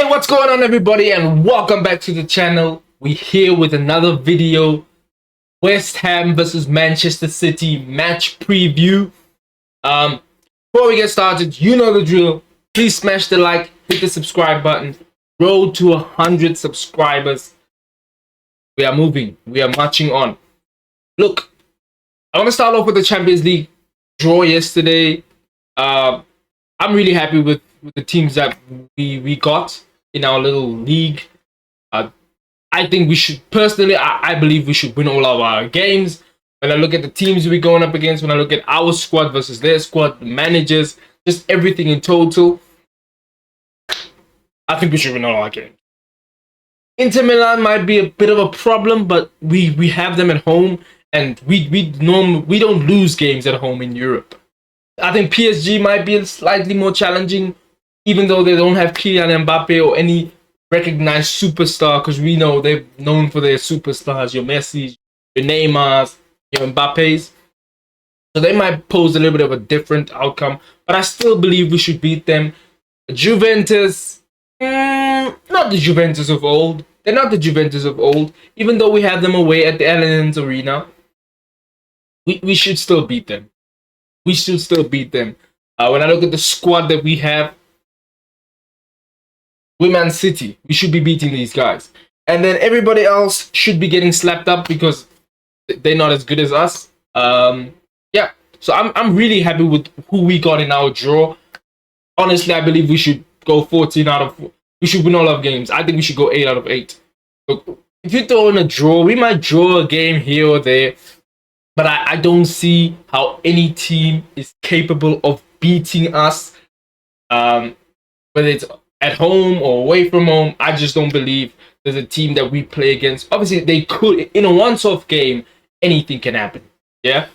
What's going on, everybody, and welcome back to the channel. We're here with another video. West Ham versus Manchester City match preview. Before we get started, you know the drill. Please smash the like, hit the subscribe button. Road to 100 subscribers. We are moving. We are marching on. Look, I want to start off with the Champions League draw yesterday. I'm really happy with the teams that we got in our little league. I think we should, personally, I believe we should win all of our games. When I look at the teams we're going up against, when I look at our squad versus their squad, the managers, just everything in total, I think we should win all our games. Inter Milan might be a bit of a problem, but we have them at home, and we don't lose games at home in Europe. I think PSG might be slightly more challenging, even though they don't have Kylian Mbappe or any recognized superstar, because we know they're known for their superstars, your Messi, your Neymars, your Mbappes. So they might pose a little bit of a different outcome, but I still believe we should beat them. Juventus, not the Juventus of old. They're not the Juventus of old. Even though we have them away at the Allianz Arena, we should still beat them. We should still beat them. When I look at the squad that we have, we're Man City. We should be beating these guys. And then everybody else should be getting slapped up because they're not as good as us. Yeah. So I'm really happy with who we got in our draw. Honestly, I believe we should go 14 out of... We should win all our games. I think we should go 8 out of 8. Look, if you throw in a draw, we might draw a game here or there. But I don't see how any team is capable of beating us. Whether it's at home or away from home, I just don't believe there's a team that we play against. Obviously, they could. In a once-off game, anything can happen. Yeah?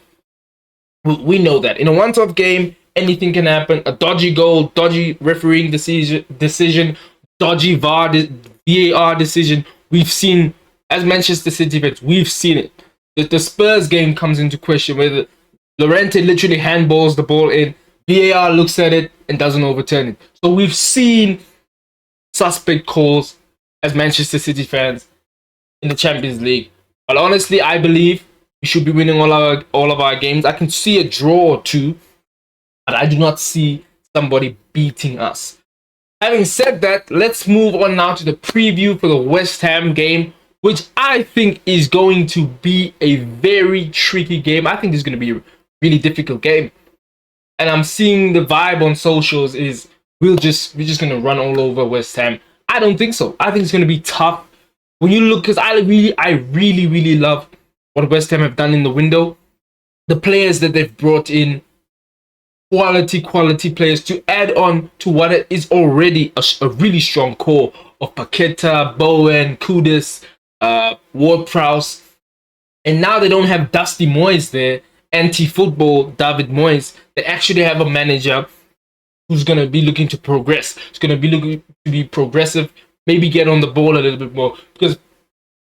We know that. In a once-off game, anything can happen. A dodgy goal, dodgy refereeing decision, dodgy VAR decision. We've seen, as Manchester City fans, we've seen it. The Spurs game comes into question where Llorente literally handballs the ball in. VAR looks at it and doesn't overturn it. So we've seen suspect calls as Manchester City fans in the Champions League. But honestly, I believe we should be winning all of our games. I can see a draw or two, but I do not see somebody beating us. Having said that, let's move on now to the preview for the West Ham game, which I think is going to be a very tricky game. I think this is going to be a really difficult game. And I'm seeing the vibe on socials is we're just going to run all over West Ham. I don't think so. I think it's going to be tough. When you look, because I really love what West Ham have done in the window. The players that they've brought in, quality players to add on to what is already a really strong core of Paqueta, Bowen, Kudus, Ward-Prowse. And now they don't have Dusty Moyes there, anti-football David Moyes. They actually have a manager who's going to be looking to progress. He's going to be looking to be progressive, maybe get on the ball a little bit more. Because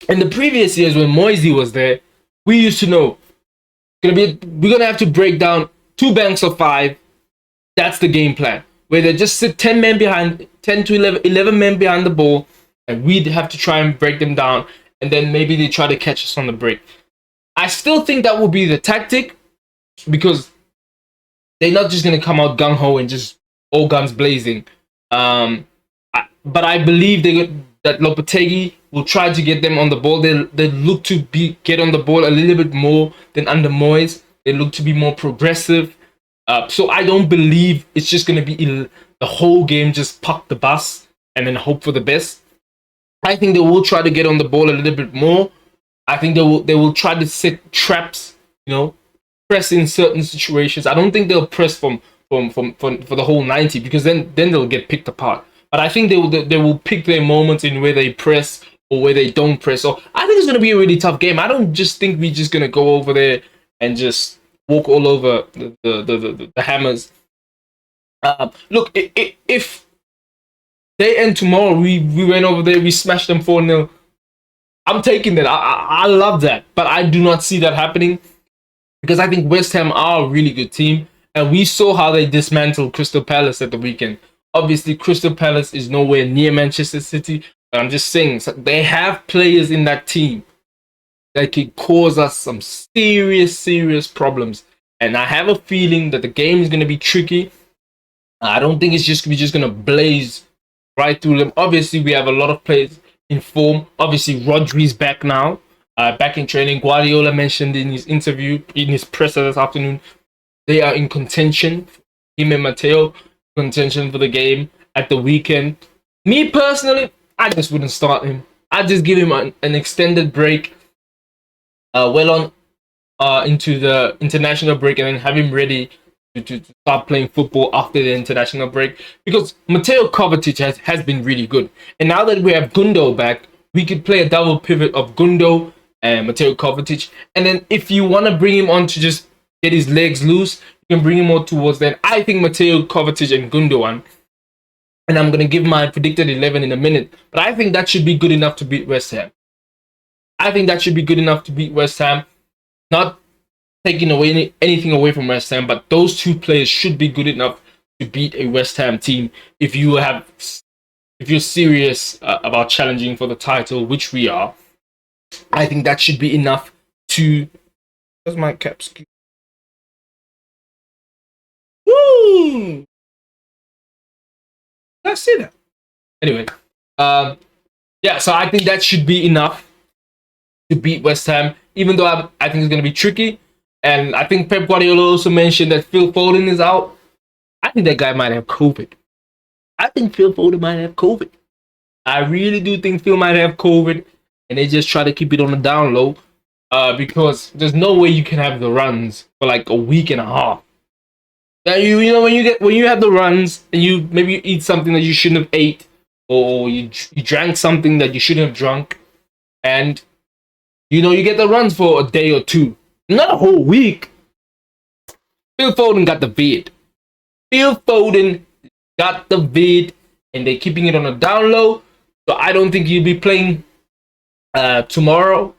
in the previous years when Moisey was there, we used to know we're going to have to break down 2 banks of 5. That's the game plan. Where they just sit 10 to 11 men behind the ball, and we'd have to try and break them down, and then maybe they try to catch us on the break. I still think that will be the tactic, because they're not just going to come out gung-ho and just all guns blazing. But I believe that Lopetegui will try to get them on the ball. They look to get on the ball a little bit more than under Moyes. They look to be more progressive. So I don't believe it's just going to be the whole game just park the bus and then hope for the best. I think they will try to get on the ball a little bit more. I think they will try to set traps, press in certain situations. I don't think they'll press for the whole 90, because then they'll get picked apart. But I think they will pick their moments in where they press or where they don't press. So I think it's going to be a really tough game. I don't just think we're just going to go over there and just walk all over the Hammers. Look, if they end tomorrow, we went over there, we smashed them 4-0. I'm taking that. I love that. But I do not see that happening, because I think West Ham are a really good team. And we saw how they dismantled Crystal Palace at the weekend. Obviously, Crystal Palace is nowhere near Manchester City. But I'm just saying, so they have players in that team that could cause us some serious problems. And I have a feeling that the game is going to be tricky. I don't think it's just we're just going to blaze right through them. Obviously, we have a lot of players in form. Obviously, Rodri's back now, back in training. Guardiola mentioned in his interview, in his presser this afternoon, they are in contention. Him and Mateo, contention for the game at the weekend. Me personally, I just wouldn't start him. I'd just give him an extended break, well on into the international break, and then have him ready to start playing football after the international break. Because Mateo Kovacic has been really good. And now that we have Gundo back, we could play a double pivot of Gundo and Mateo Kovacic. And then if you want to bring him on to just get his legs loose, you can bring him more towards then. I think Mateo Kovacic and Gundogan. And I'm going to give my predicted 11 in a minute. But I think that should be good enough to beat West Ham. I think that should be good enough to beat West Ham. Not taking away anything away from West Ham, but those two players should be good enough to beat a West Ham team if you're serious about challenging for the title, which we are. I think that should be enough to. Where's my caps? Woo! Did I see that? Anyway, yeah. So I think that should be enough to beat West Ham, even though I think it's going to be tricky. And I think Pep Guardiola also mentioned that Phil Foden is out. I think that guy might have COVID. I think Phil Foden might have COVID. I really do think Phil might have COVID, and they just try to keep it on the down low, because there's no way you can have the runs for like a week and a half. Now you know when you have the runs and you eat something that you shouldn't have ate, or you drank something that you shouldn't have drunk, and you get the runs for a day or two. Not a whole week. Phil Foden got the vid. Phil Foden got the vid, and they're keeping it on a down low. So I don't think he'll be playing tomorrow.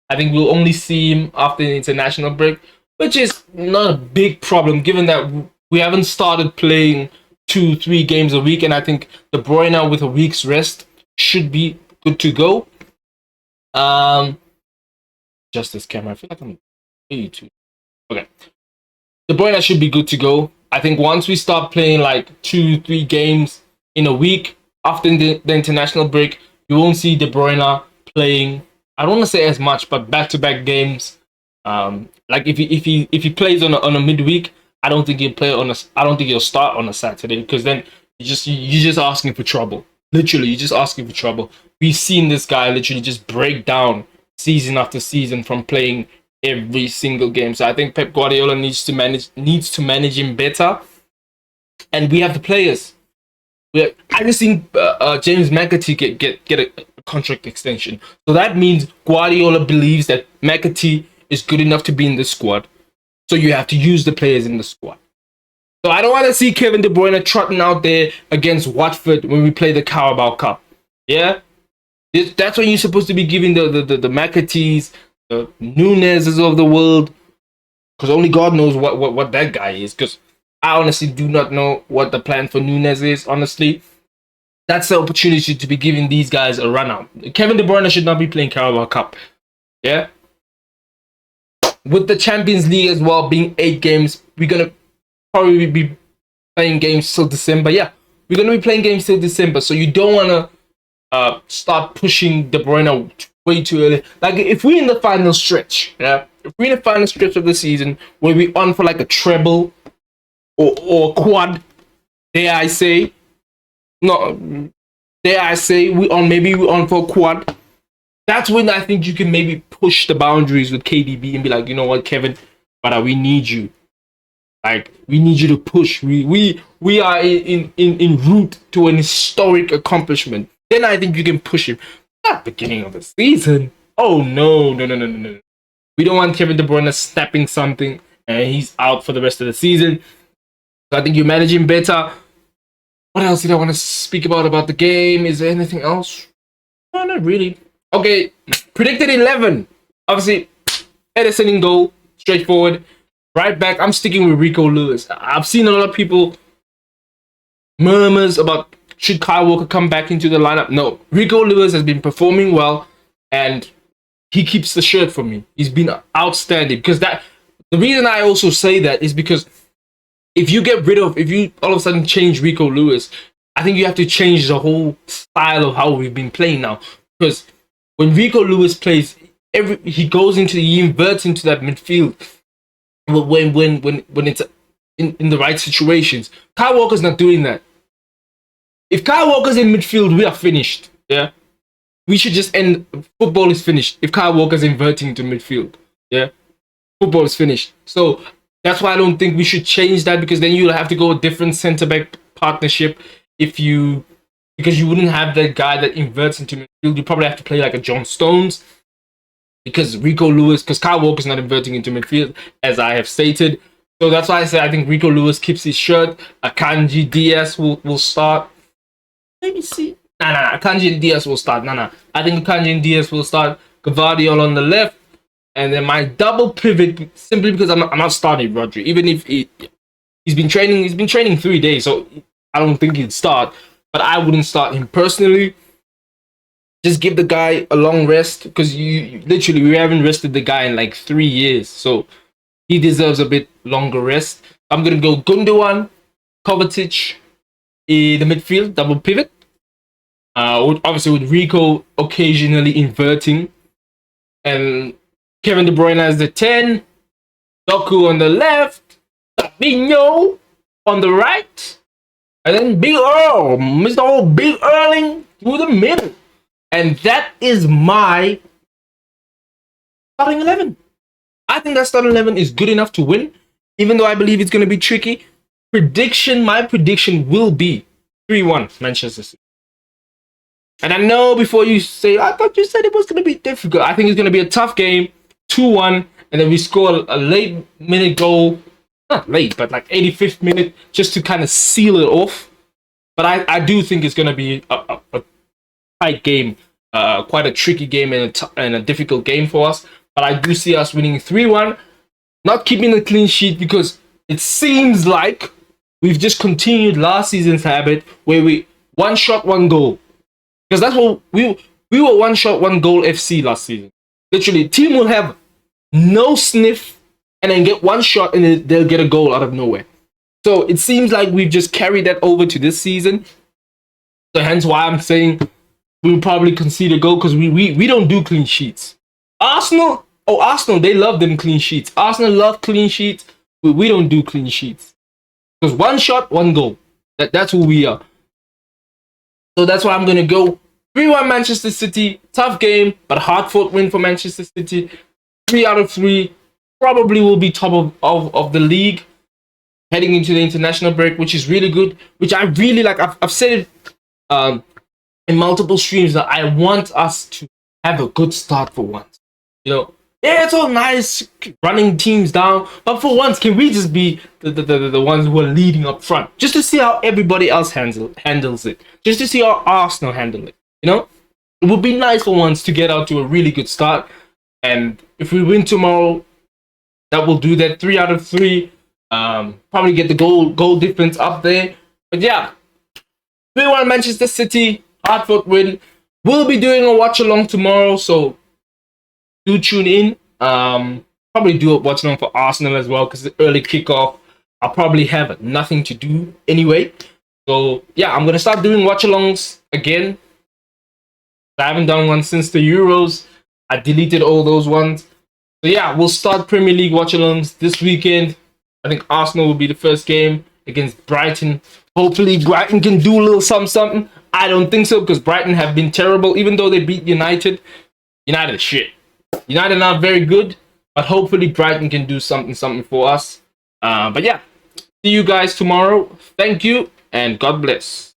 I think we'll only see him after the international break, which is not a big problem given that we haven't started playing 2-3 games a week. And I think De Bruyne with a week's rest should be good to go. Just this camera. I feel like I'm too. Okay. De Bruyne should be good to go. I think once we start playing like 2-3 games in a week after the international break, you won't see De Bruyne playing. I don't want to say as much, but back-to-back games. Like if he plays on a midweek, I don't think he'll play I don't think he'll start on a Saturday, because then you're just asking for trouble. Literally, you're just asking for trouble. We've seen this guy literally just break down season after season from playing every single game. So I think Pep Guardiola needs to manage him better, and we have the players. I just think James McAtee get a contract extension, so that means Guardiola believes that McAtee is good enough to be in the squad. So you have to use the players in the squad. So I don't want to see Kevin De Bruyne trotting out there against Watford when we play the Carabao Cup. Yeah, that's when you're supposed to be giving the McAtees, the Nunez's of the world, because only God knows what that guy is. Because I honestly do not know what the plan for Nunez is. Honestly, that's the opportunity to be giving these guys a run out. Kevin De Bruyne should not be playing Carabao Cup. Yeah. With the Champions League as well being 8 games, we're gonna probably be playing games till December. Yeah, we're gonna be playing games till December. So you don't wanna start pushing De Bruyne way too early. Like if we're in the final stretch, yeah, if we're in the final stretch of the season where we're on for like a treble or quad, dare I say, we're on for a quad. That's when I think you can maybe push the boundaries with KDB and be like, you know what, Kevin, but we need you. Like we need you to push. We are in route to an historic accomplishment. Then I think you can push him. Not beginning of the season. Oh no. We don't want Kevin De Bruyne snapping something and he's out for the rest of the season. So I think you manage him better. What else did I want to speak about the game? Is there anything else? No, not really. Okay, predicted 11. Obviously, Ederson in goal, straightforward. Right back, I'm sticking with Rico Lewis. I've seen a lot of people murmurs about should Kyle Walker come back into the lineup. No, Rico Lewis has been performing well, and he keeps the shirt for me. He's been outstanding because the reason I also say that is because if you all of a sudden change Rico Lewis, I think you have to change the whole style of how we've been playing now. Because when Rico Lewis plays, he inverts into that midfield when it's in the right situations. Kyle Walker's not doing that. If Kyle Walker's in midfield, we are finished. Yeah, we should just end. Football is finished if Kyle Walker's inverting into midfield. Yeah, football is finished. So that's why I don't think we should change that, because then you'll have to go a different centre back partnership because you wouldn't have that guy that inverts into midfield. You probably have to play like a John Stones, because Kyle Walker's not inverting into midfield, as I have stated. So that's why I say I think Rico Lewis keeps his shirt. Akanji Diaz will start. Maybe see. Akanji and Diaz will start. I think Akanji and Diaz will start. Gvardiol on the left. And then my double pivot, simply because I'm not starting Rodri. Even if he's been training 3 days, so I don't think he'd start. But I wouldn't start him personally. Just give the guy a long rest, because we haven't rested the guy in like 3 years. So he deserves a bit longer rest. I'm going to go Gundogan, Kovacic in the midfield, double pivot. Obviously with Rico occasionally inverting. And Kevin De Bruyne as the 10. Doku on the left. Fabinho on the right. And then Big Earl, Mr. Old Big Erling through the middle. And that is my starting 11. I think that starting 11 is good enough to win, even though I believe it's going to be tricky. My prediction will be 3-1 Manchester City. And I know before you say, I thought you said it was going to be difficult. I think it's going to be a tough game, 2-1, and then we score a late minute goal. Not late, but like 85th minute, just to kind of seal it off. But I do think it's going to be a tight game, quite a tricky game and a difficult game for us. But I do see us winning 3-1, not keeping a clean sheet, because it seems like we've just continued last season's habit where we one shot, one goal. Because that's what we were, one shot, one goal FC last season. Literally, team will have no sniff and then get one shot and then they'll get a goal out of nowhere. So it seems like we've just carried that over to this season. So hence why I'm saying we'll probably concede a goal, because we don't do clean sheets. Arsenal, they love them clean sheets. Arsenal love clean sheets. We don't do clean sheets. Because one shot, one goal. That's who we are. So that's why I'm going to go 3-1 Manchester City. Tough game, but hard-fought win for Manchester City. 3 out of 3. Probably will be top of the league heading into the international break, which is really good. Which I really like. I've said it in multiple streams that I want us to have a good start for once. Yeah, it's all nice running teams down, but for once, can we just be the ones who are leading up front, just to see how everybody else handles it, just to see how Arsenal handle it. It would be nice for once to get out to a really good start, and if we win tomorrow, that will do that. 3 out of 3, probably get the goal difference up there. But yeah, 3-1 Manchester City, hard-fought win. We'll be doing a watch along tomorrow, so do tune in. Probably do a watch along for Arsenal as well, because the early kickoff, I'll probably have nothing to do anyway. So yeah, I'm gonna start doing watch alongs again. I haven't done one since the Euros. I deleted all those ones. So yeah, we'll start Premier League watch alongs this weekend. I think Arsenal will be the first game against Brighton. Hopefully Brighton can do a little something. I don't think so, because Brighton have been terrible, even though they beat United. United is shit. United not very good, but hopefully Brighton can do something for us. But yeah, see you guys tomorrow. Thank you, and God bless.